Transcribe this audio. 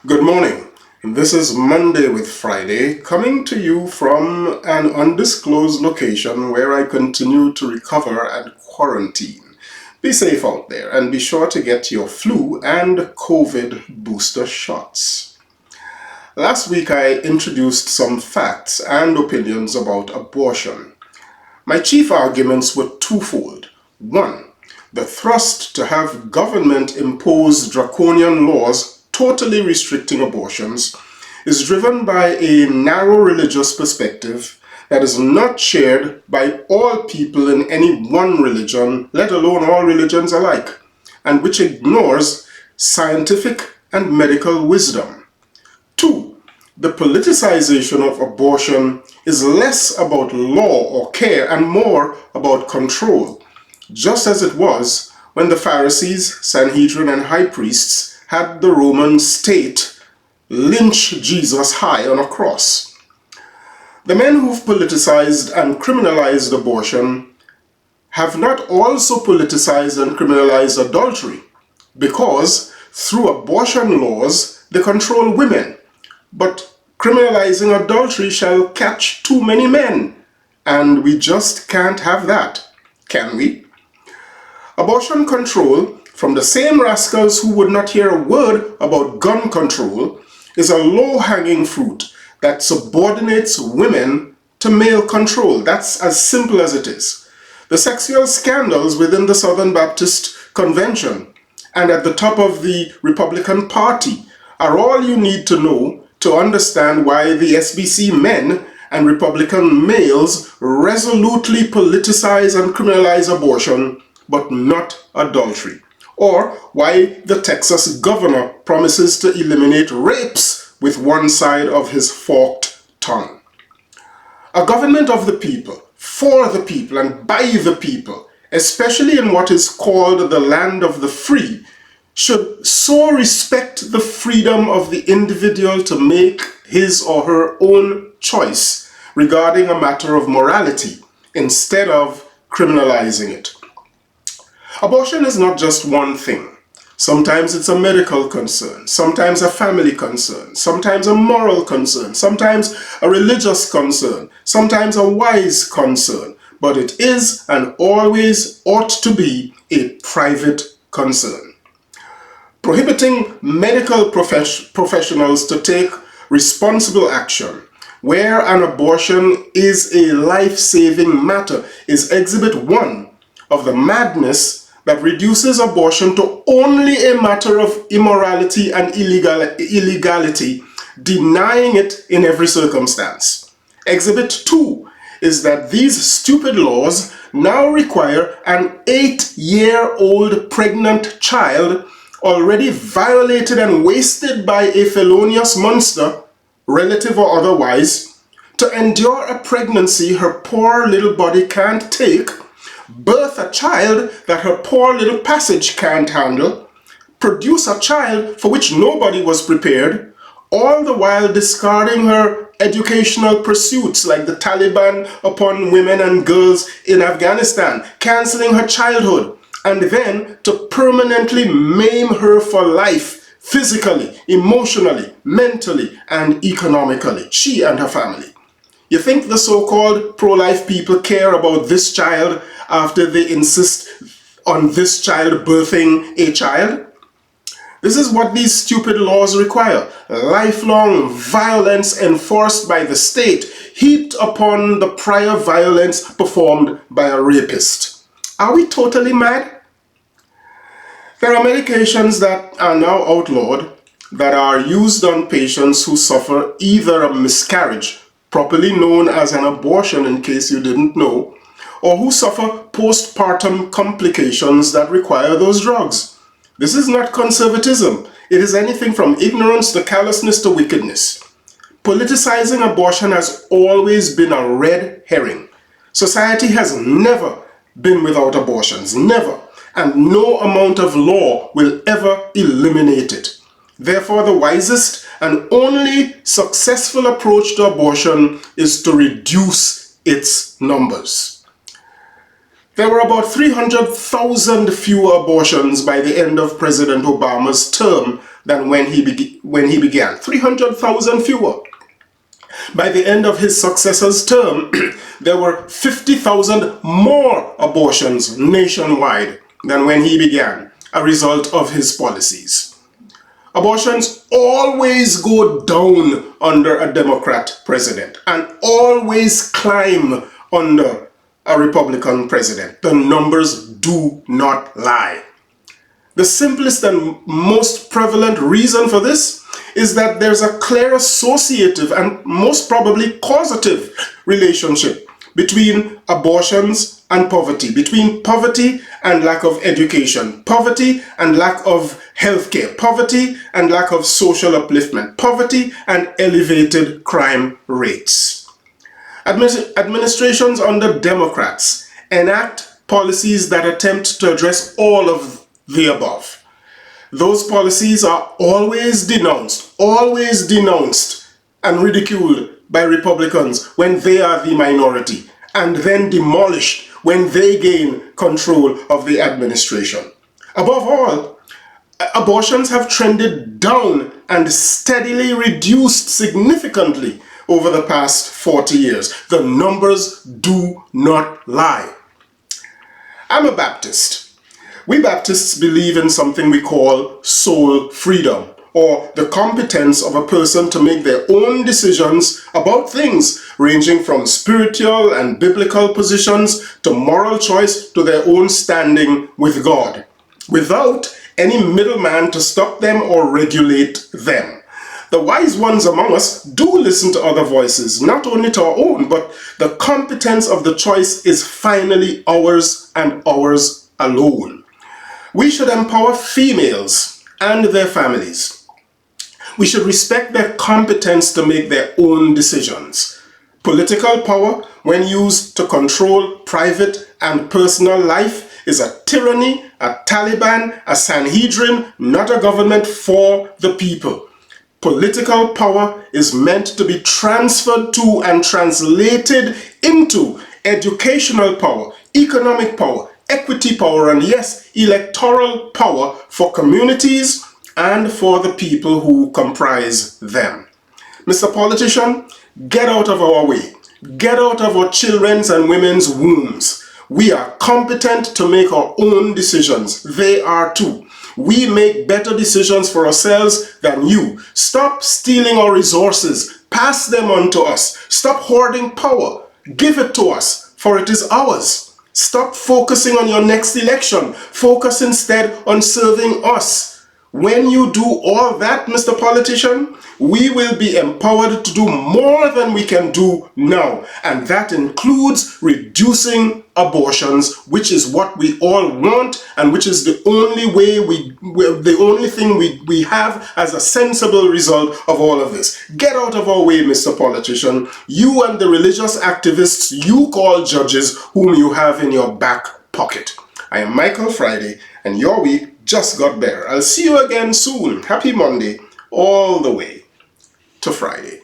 Good morning. This is Monday with Friday, coming to you from an undisclosed location where I continue to recover and quarantine. Be safe out there and be sure to get your flu and COVID booster shots. Last week I introduced some facts and opinions about abortion. My chief arguments were twofold. One, the thrust to have government-imposed draconian laws totally restricting abortions is driven by a narrow religious perspective that is not shared by all people in any one religion, let alone all religions alike, and which ignores scientific and medical wisdom. Two, the politicization of abortion is less about law or care and more about control, just as it was when the Pharisees, Sanhedrin, and high priests had the Roman state lynch Jesus high on a cross. The men who've politicized and criminalized abortion have not also politicized and criminalized adultery, because through abortion laws they control women, but criminalizing adultery shall catch too many men, and we just can't have that, can we? Abortion control from the same rascals who would not hear a word about gun control is a low-hanging fruit that subordinates women to male control. That's as simple as it is. The sexual scandals within the Southern Baptist Convention and at the top of the Republican Party are all you need to know to understand why the SBC men and Republican males resolutely politicize and criminalize abortion, but not adultery. Or why the Texas governor promises to eliminate rapes with one side of his forked tongue. A government of the people, for the people, and by the people, especially in what is called the land of the free, should so respect the freedom of the individual to make his or her own choice regarding a matter of morality, instead of criminalizing it. Abortion is not just one thing. Sometimes it's a medical concern, sometimes a family concern, sometimes a moral concern, sometimes a religious concern, sometimes a wise concern, but it is and always ought to be a private concern. Prohibiting medical professionals to take responsible action where an abortion is a life-saving matter is exhibit 1 of the madness that reduces abortion to only a matter of immorality and illegality, denying it in every circumstance. Exhibit 2 is that these stupid laws now require an 8-year-old pregnant child already violated and wasted by a felonious monster, relative or otherwise, to endure a pregnancy her poor little body can't take, birth a child that her poor little passage can't handle, produce a child for which nobody was prepared, all the while discarding her educational pursuits like the Taliban upon women and girls in Afghanistan, cancelling her childhood, and then to permanently maim her for life, physically, emotionally, mentally, and economically, she and her family. You think the so-called pro-life people care about this child after they insist on this child birthing a child? This is what these stupid laws require. Lifelong violence enforced by the state, heaped upon the prior violence performed by a rapist. Are we totally mad? There are medications that are now outlawed that are used on patients who suffer either a miscarriage, properly known as an abortion in case you didn't know, or who suffer postpartum complications that require those drugs. This is not conservatism. It is anything from ignorance to callousness to wickedness. Politicizing abortion has always been a red herring. Society has never been without abortions, never, and no amount of law will ever eliminate it. Therefore, the wisest and only successful approach to abortion is to reduce its numbers. There were about 300,000 fewer abortions by the end of President Obama's term than when he began. 300,000 fewer. By the end of his successor's term, there were 50,000 more abortions nationwide than when he began, a result of his policies. Abortions always go down under a Democrat president and always climb under a Republican president. The numbers do not lie. The simplest and most prevalent reason for this is that there's a clear associative and most probably causative relationship between abortions and poverty, between poverty and lack of education, poverty and lack of healthcare, poverty and lack of social upliftment, poverty and elevated crime rates. Administrations under Democrats enact policies that attempt to address all of the above. Those policies are always denounced and ridiculed by Republicans when they are the minority, and then demolished when they gain control of the administration. Above all, abortions have trended down and steadily reduced significantly over the past 40 years. The numbers do not lie. I'm a Baptist. We Baptists believe in something we call soul freedom, or the competence of a person to make their own decisions about things ranging from spiritual and biblical positions to moral choice to their own standing with God, without any middleman to stop them or regulate them. The wise ones among us do listen to other voices, not only to our own, but the competence of the choice is finally ours and ours alone. We should empower females and their families. We should respect their competence to make their own decisions. Political power, when used to control private and personal life, is a tyranny, a Taliban, a Sanhedrin, not a government for the people. Political power is meant to be transferred to and translated into educational power, economic power, equity power, and yes, electoral power for communities and for the people who comprise them. Mr. Politician, get out of our way. Get out of our children's and women's wombs. We are competent to make our own decisions. They are too. We make better decisions for ourselves than you. Stop stealing our resources. Pass them on to us. Stop hoarding power. Give it to us, for it is ours. Stop focusing on your next election. Focus instead on serving us. When you do all that, Mr. Politician, we will be empowered to do more than we can do now. And that includes reducing abortions, which is what we all want and which is the only way the only thing we have as a sensible result of all of this. Get out of our way, Mr. Politician. You and the religious activists you call judges whom you have in your back pocket. I am Michael Friday, and your week just got better. I'll see you again soon. Happy Monday, all the way to Friday.